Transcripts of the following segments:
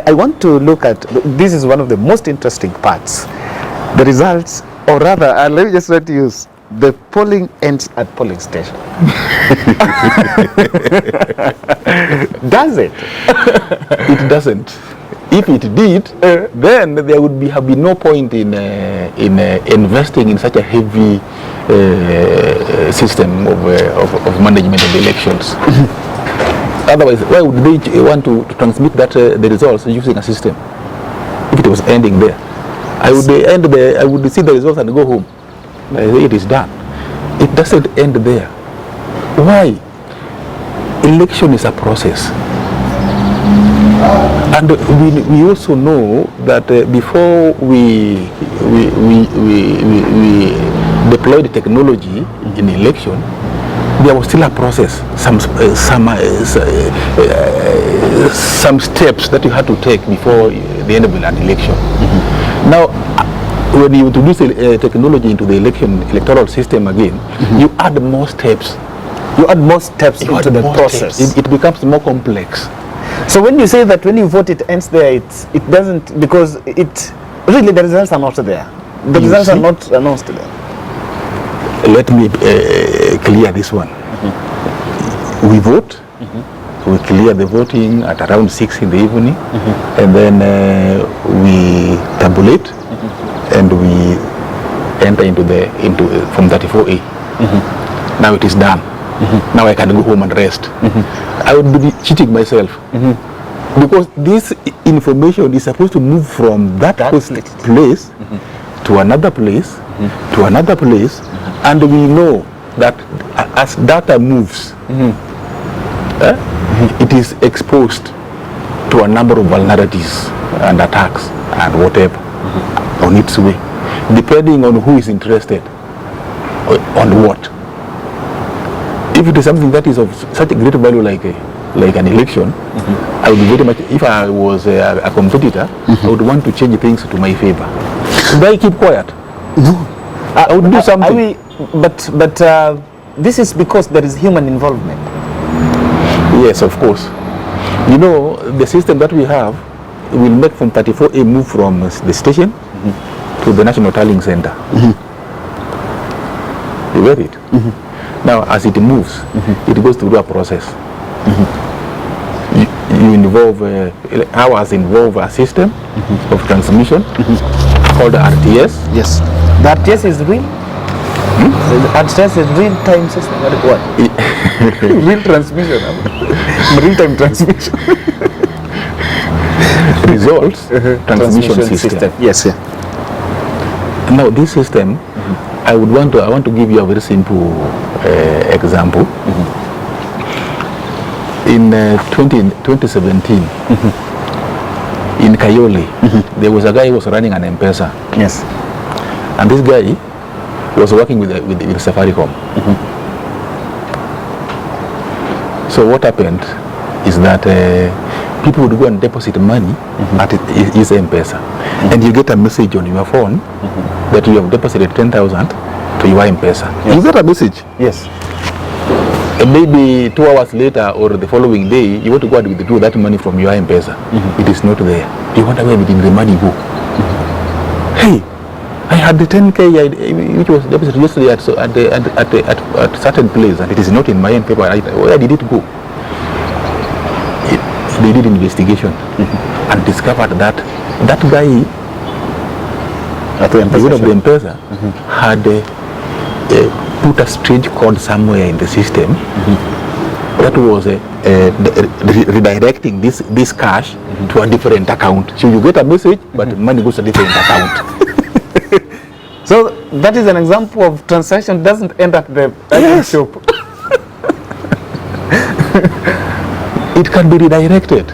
I want to look at, this is one of the most interesting parts. The results, or rather, let me just try to use, the polling ends at polling station. Does it? It doesn't. If it did, then there would have been no point in investing in such a heavy system of management of the elections. Otherwise, why would they want to transmit that the results using a system? If it was ending there, I would end there. I would see the results and go home. It is done. It doesn't end there. Why? Election is a process. And we also know that before we deployed technology in election, there was still a process, some steps that you had to take before the end of an election. Now, when you introduce technology into the electoral system again, you add more steps. You add more steps into the process. It becomes more complex. So when you say that when you vote it ends there, it doesn't, because it really, the results are not there. The results are not announced there. Let me clear this one. We vote. We clear the voting at around 6 in the evening, and then we tabulate, and we enter into from 34A. Now it is done. Now I can go home and rest. I would be cheating myself, because this information is supposed to move from that place to another place, to another place, and we know that as data moves, it is exposed to a number of vulnerabilities and attacks and whatever on its way, depending on who is interested on what. If it is something that is of such a great value like an election, I would very much, if I was a competitor, I would want to change things to my favor. Should I keep quiet? No. I would do something. But this is because there is human involvement. Yes, of course. You know, the system that we have will make from 34A move from the station to the National Tallying Center. You get it? Now, as it moves, it goes through a process. You involve, ours involve a system of transmission called the RTS. Yes. The RTS is real? The RTS is real-time system. What? Real transmission. Real-time transmission. Results transmission system. Yes, yeah. Now, this system, I want to give you a very simple example. In 2017, in Kayole, there was a guy who was running an M-Pesa. Yes. And this guy was working with Safaricom. So what happened is that people would go and deposit money at his M-Pesa. And you get a message on your phone that you have deposited 10,000 to your M-Pesa. Yes. You get a message. Yes. And maybe 2 hours later or the following day, you want to go and withdraw that money from your M-Pesa. It is not there. You wonder where did the money go? Hey, I had the 10K which was deposited yesterday at certain place, and it is not in my M-Pesa. Where did it go? They did investigation and discovered that that guy at the M-Pesa had put a strange code somewhere in the system that was redirecting this cash to a different account. So you get a message, but money goes to a different account. So that is an example of transaction doesn't end at the shop. It can be redirected.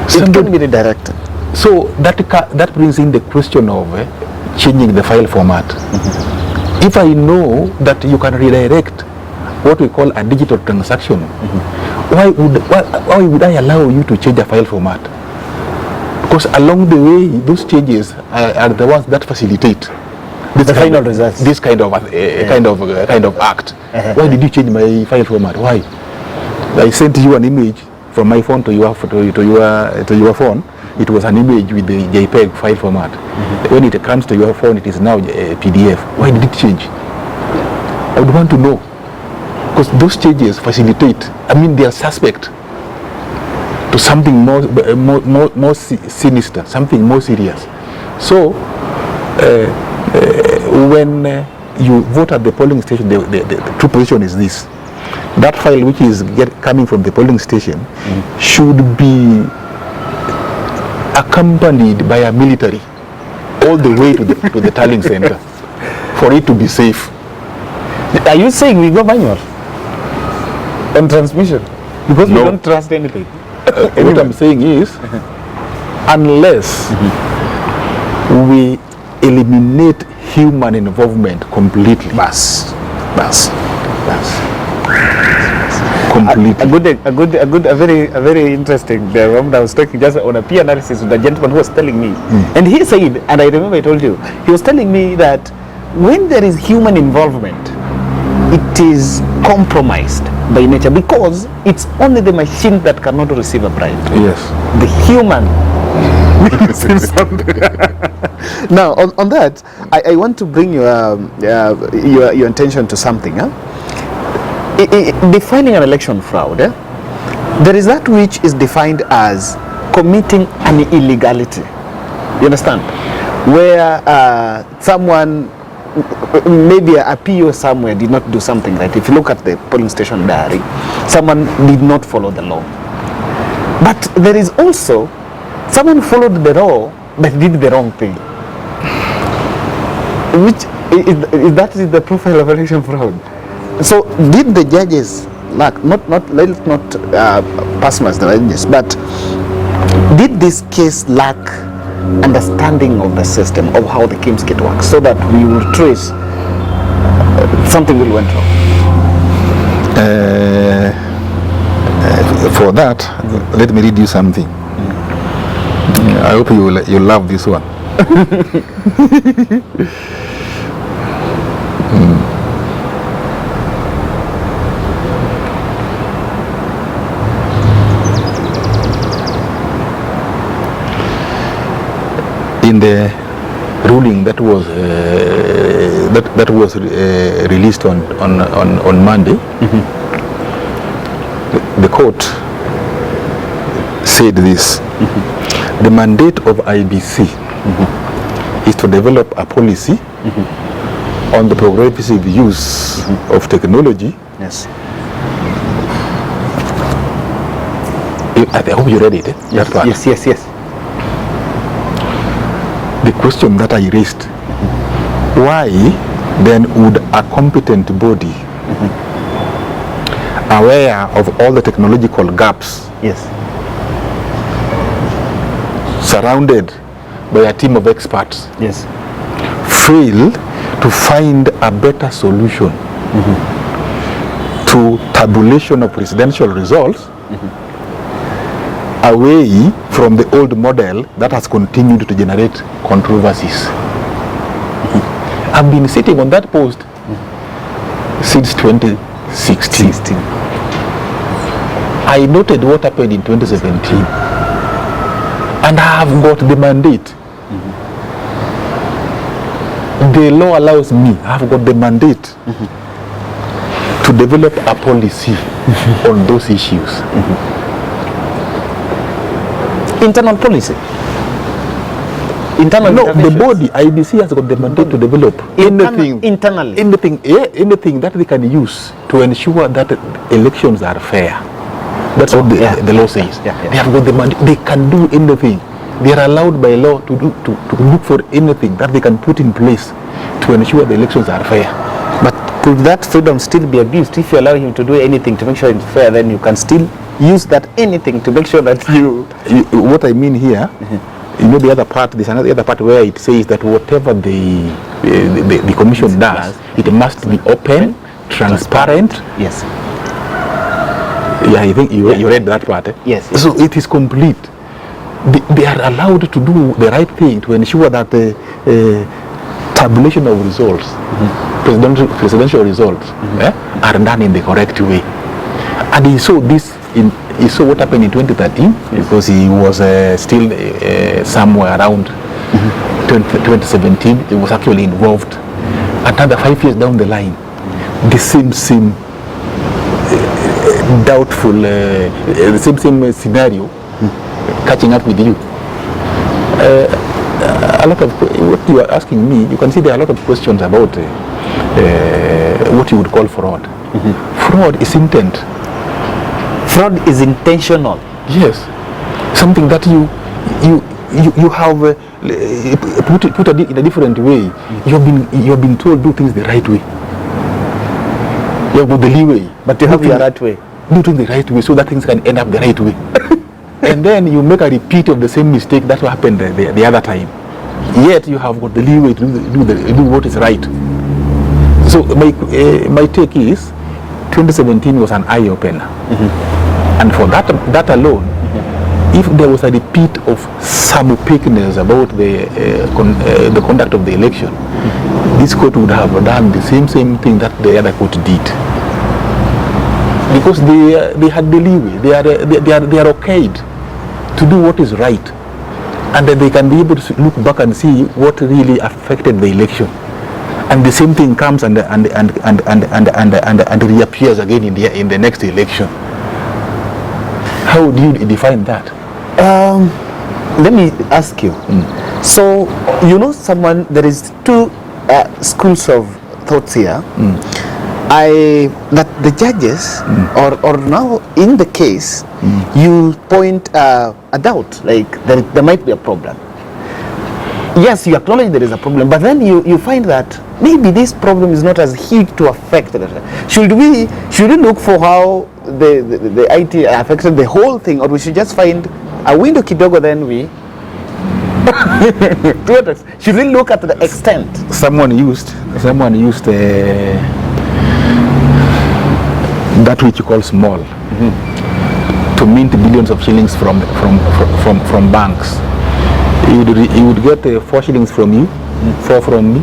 It can be redirected. So that brings in the question of changing the file format. If I know that you can redirect what we call a digital transaction, why would I allow you to change a file format? Because along the way, those changes are the ones that facilitate the final results. This kind of act. Why did you change my file format? Why? I sent you an image from my phone to your phone, it was an image with the JPEG file format. When it comes to your phone, it is now a PDF. Why did it change? I would want to know, because those changes facilitate. I mean, they are suspect to something more sinister, something more serious. So, when you vote at the polling station, the true position is this: that file which is coming from the polling station should be accompanied by a military all the way to the tallying center for it to be safe. Are you saying we go manual on transmission because we don't trust anything? What I'm saying is, unless we eliminate human involvement completely, completely. A very interesting. I was talking just on a peer analysis with a gentleman who was telling me, and he said, and I remember I told you, he was telling me that when there is human involvement, it is compromised by nature because it's only the machine that cannot receive a bribe. Yes. The human receives something. Now, on that, I want to bring your attention to something. Defining an election fraud, there is that which is defined as committing an illegality. You understand? Where someone, maybe a PO somewhere did not do something right. If you look at the polling station diary, someone did not follow the law. But there is also someone followed the law but did the wrong thing. Which is that is the profile of election fraud. So did the judges lack, let's not pass muster the judges, but did this case lack understanding of the system, of how the King's Gate works, so that we will trace something that went wrong? For that, let me read you something. I hope you love this one. In the ruling that was released on Monday, the court said this: the mandate of IBC is to develop a policy on the progressive use of technology. Yes. I hope you read it. Yes. Yes. The question that I raised, why then would a competent body, aware of all the technological gaps, Yes. surrounded by a team of experts, Yes. fail to find a better solution to tabulation of presidential results away from the old model that has continued to generate controversies? I've been sitting on that post since 2016. I noted what happened in 2017, and I have got the mandate. The law allows me, I have got the mandate to develop a policy on those issues. Internal policy. The body IBC has got the mandate to develop anything that they can use to ensure that elections are fair. That's what the law says. They have got the mandate. They can do anything. They are allowed by law to look for anything that they can put in place to ensure the elections are fair. But could that freedom still be abused if you allow him to do anything to make sure it's fair? Then you can still use that anything to make sure that you what I mean here, you know, the other part, there's another other part where it says that whatever the commission does, it must be open, transparent. Yes. Yeah, I think you read that part. Yes. So it is complete. They are allowed to do the right thing to ensure that the tabulation of results, presidential results, are done in the correct way. And he saw this in he saw what happened in 2013, because he was still somewhere around 2017. He was actually involved. Another 5 years down the line, the same doubtful, the same scenario catching up with you. A lot of what you are asking me, you can see there are a lot of questions about what you would call fraud. Fraud is intent. Fraud is intentional. Yes, something that you have put it in a different way. You have been told do things the right way. You have got the leeway, but you have the right way. Do things the right way so that things can end up the right way. And then you make a repeat of the same mistake that happened the other time. Yet you have got the leeway to do what is right. So my take is 2017 was an eye opener, and for that alone, if there was a repeat of some opaqueness about the conduct of the election, this court would have done the same thing that the other court did, because they had the leeway. They are okayed to do what is right, and then they can be able to look back and see what really affected the election. And the same thing comes and reappears again in the next election. How do you define that? Let me ask you. So there is two schools of thoughts here. That the judges, or now in the case, you point a doubt, like there might be a problem. Yes, you acknowledge there is a problem, but then you find that maybe this problem is not as huge to affect. Should we look for how the IT affected the whole thing, or we should just find a window kidogo, then we should we look at the extent? Someone used that which you call small to mint billions of shillings from banks. You would get 4 shillings from you, 4 from me,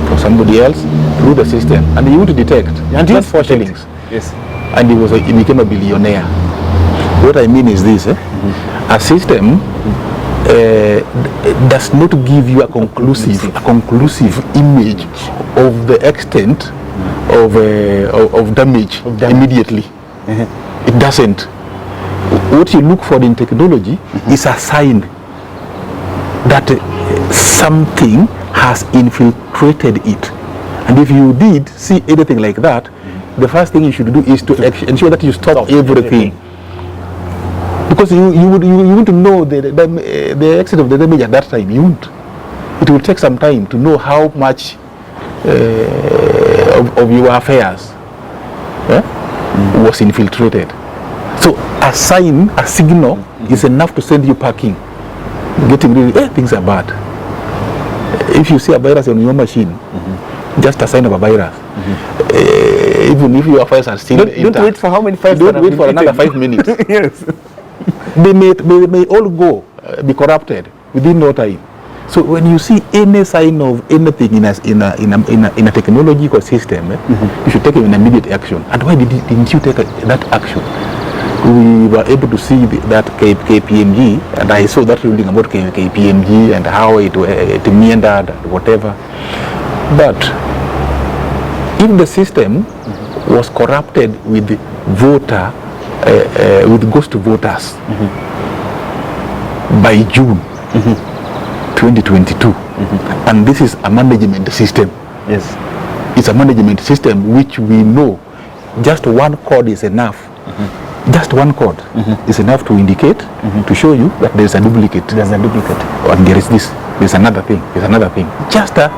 from somebody else, through the system, and you would detect. And that's 4 shillings. Yes. And he became a billionaire. What I mean is this: a system does not give you a conclusive image of the extent of damage immediately. It doesn't. What you look for in technology is a sign that something has infiltrated it. And if you did see anything like that, the first thing you should do is to ensure that you stop everything. Because you want to know the extent of the damage at that time. You won't. It will take some time to know how much of your affairs was infiltrated. So a signal is enough to send you packing. Getting really, things are bad. If you see a virus on your machine, just a sign of a virus. Even if your files are still intact. Don't wait for how many files? Don't wait for another 5 minutes. Yes. They may all go, be corrupted within no time. So when you see any sign of anything in a technological system, you should take an immediate action. And why didn't you take that action? We were able to see that KPMG, and I saw that ruling about KPMG and how it meandered, whatever. But if the system was corrupted with ghost voters by June 2022, and this is a management system. Yes, it's a management system which we know just one code is enough. Just one code is enough to indicate, to show you that there is a duplicate. There's a duplicate. And there is this. There's another thing. There's another thing. Just the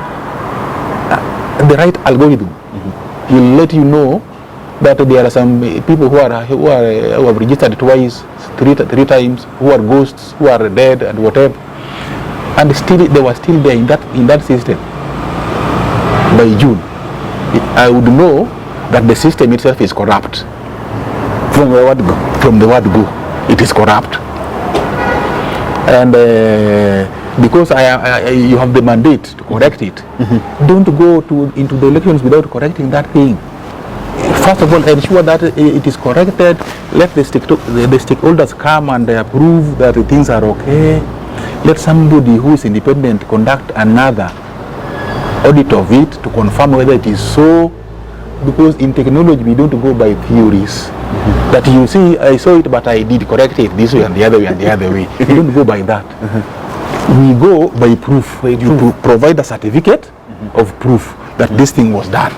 right algorithm will let you know that there are some people who have registered twice, three times, who are ghosts, who are dead, and whatever, and still they were still there in that system by June. I would know that the system itself is corrupt. From the word go, it is corrupt. And because you have the mandate to correct it, don't go into the elections without correcting that thing. First of all, ensure that it is corrected. Let the stakeholders come and approve that the things are okay. Let somebody who is independent conduct another audit of it to confirm whether it is so. Because in technology, we don't go by theories. That you see, I saw it, but I did correct it this way and the other way and the other way. We don't go by that. We go by proof. You provide a certificate of proof that this thing was done.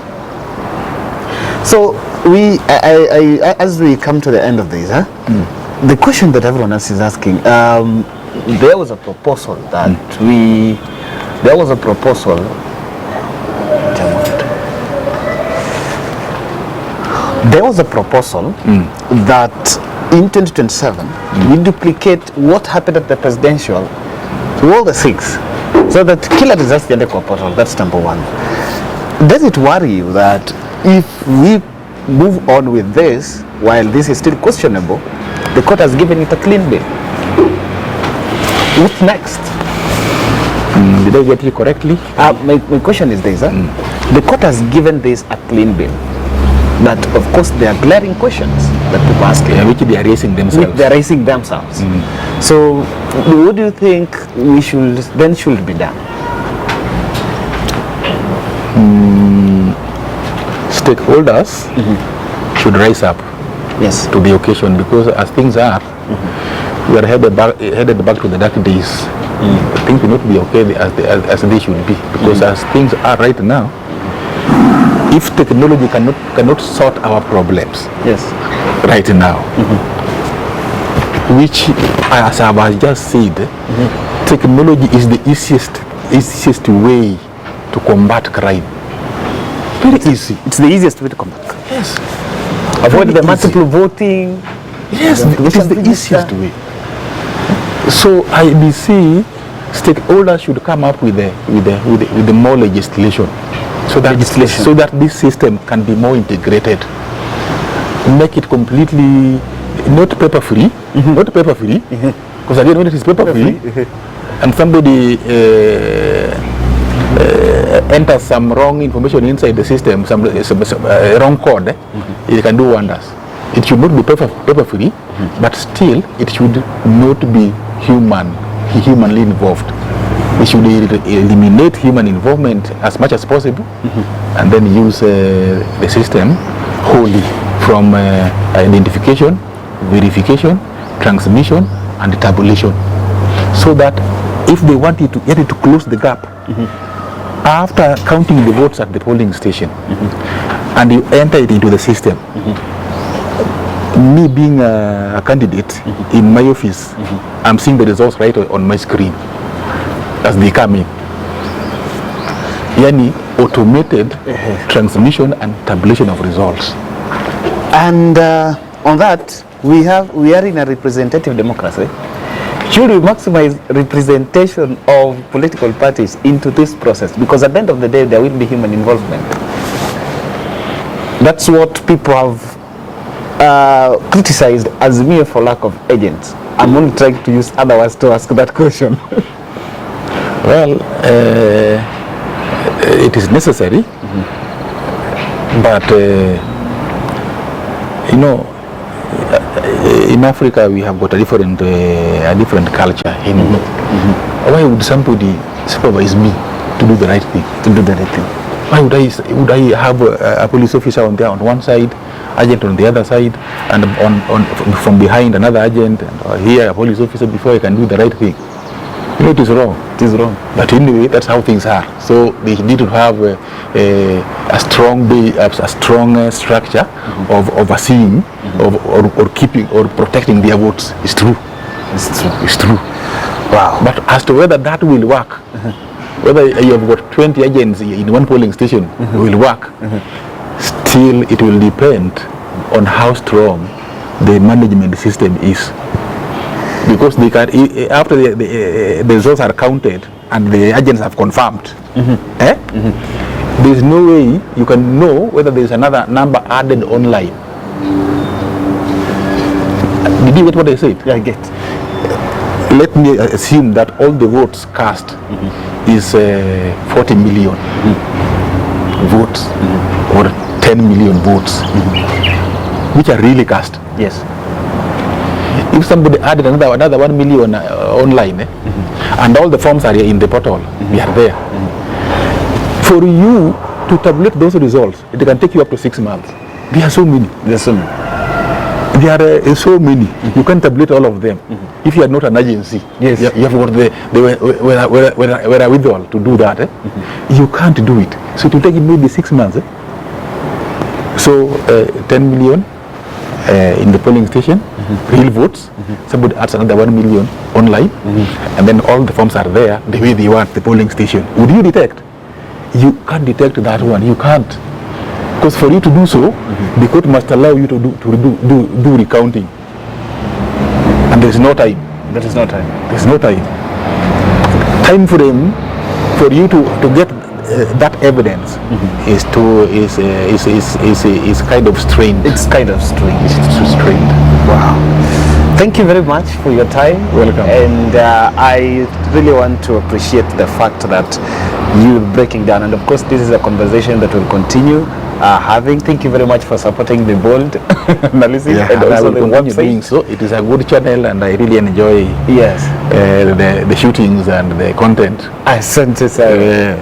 So as we come to the end of this, the question that everyone else is asking, there was a proposal that there was a proposal that in 2027 we duplicate what happened at the presidential to all the six, so that kila results the portal. That's number one. Does it worry you that if we move on with this, while this is still questionable, the court has given it a clean bill? What's next? Did I get you correctly? My question is this. The court has given this a clean bill. But of course there are glaring questions that people ask, which they are raising themselves. So what do you think we should be done? Stakeholders should rise up to the occasion, because as things are, we are headed back to the dark days. Things will not be okay as they should be, because as things are right now, if technology cannot sort our problems right now, which, as I have just said, technology is the easiest way to combat crime. Very easy. It's the easiest way to combat crime. Yes. Avoid the multiple voting. Yes, it is the easiest way. So IBC stakeholders should come up with the more legislation. So that this system can be more integrated. Make it completely not paper free, because again, when it is paper free, and somebody enters some wrong information inside the system, some wrong code, it can do wonders. It should not be paper free, but still it should not be humanly involved. We should eliminate human involvement as much as possible, and then use the system wholly, from identification, verification, transmission, and tabulation. So that if they wanted to get it to close the gap, after counting the votes at the polling station, and you enter it into the system, me being a candidate in my office, I'm seeing the results right on my screen as they come in. Yani automated transmission and tabulation of results. And on that, we are in a representative democracy. Should we maximize representation of political parties into this process? Because at the end of the day, there will be human involvement. That's what people have criticized as mere for lack of agents. I'm only trying to use other words to ask that question. Well, it is necessary, but you know, in Africa we have got a different culture. Why would somebody supervise me to do the right thing? Why would I have a police officer on one side, agent on the other side, and from behind another agent, and here a police officer before I can do the right thing? You know, it is wrong. But anyway, that's how things are. So they need to have a strong structure of overseeing, or keeping or protecting their votes. It's true. Wow. But as to whether that will work, whether you have got 20 agents in one polling station will work, still it will depend on how strong the management system is. Because they can, after the results are counted and the agents have confirmed, there is no way you can know whether there is another number added online. Did you get what I said? Yeah, I get. Let me assume that all the votes cast is 40 million votes, or 10 million votes, which are really cast. Yes. If somebody added another 1 million online, and all the forms are in the portal, we are there. For you to tabulate those results, it can take you up to 6 months. There are so many. There's so many. There are so many. You can't tabulate all of them. If you are not an agency, yes, you have got the wherewithal to do that. You can't do it. So it will take maybe 6 months. So 10 million in the polling station, real votes. Somebody adds another 1 million online, and then all the forms are there the way they want the polling station. Would you detect? You can't detect that one. You can't. Because for you to do so, the court must allow you to do recounting. And there is no time. There is no time. There is no time. Time frame for you to get that evidence is kind of strained. It's kind of strange. It's too strained. Wow. Thank you very much for your time. Welcome. And I really want to appreciate the fact that you're breaking down. And of course, this is a conversation that will continue having. Thank you very much for supporting the bold analysis and also the website. Doing so. It is a good channel, and I really enjoy the shootings and the content. Asante sana.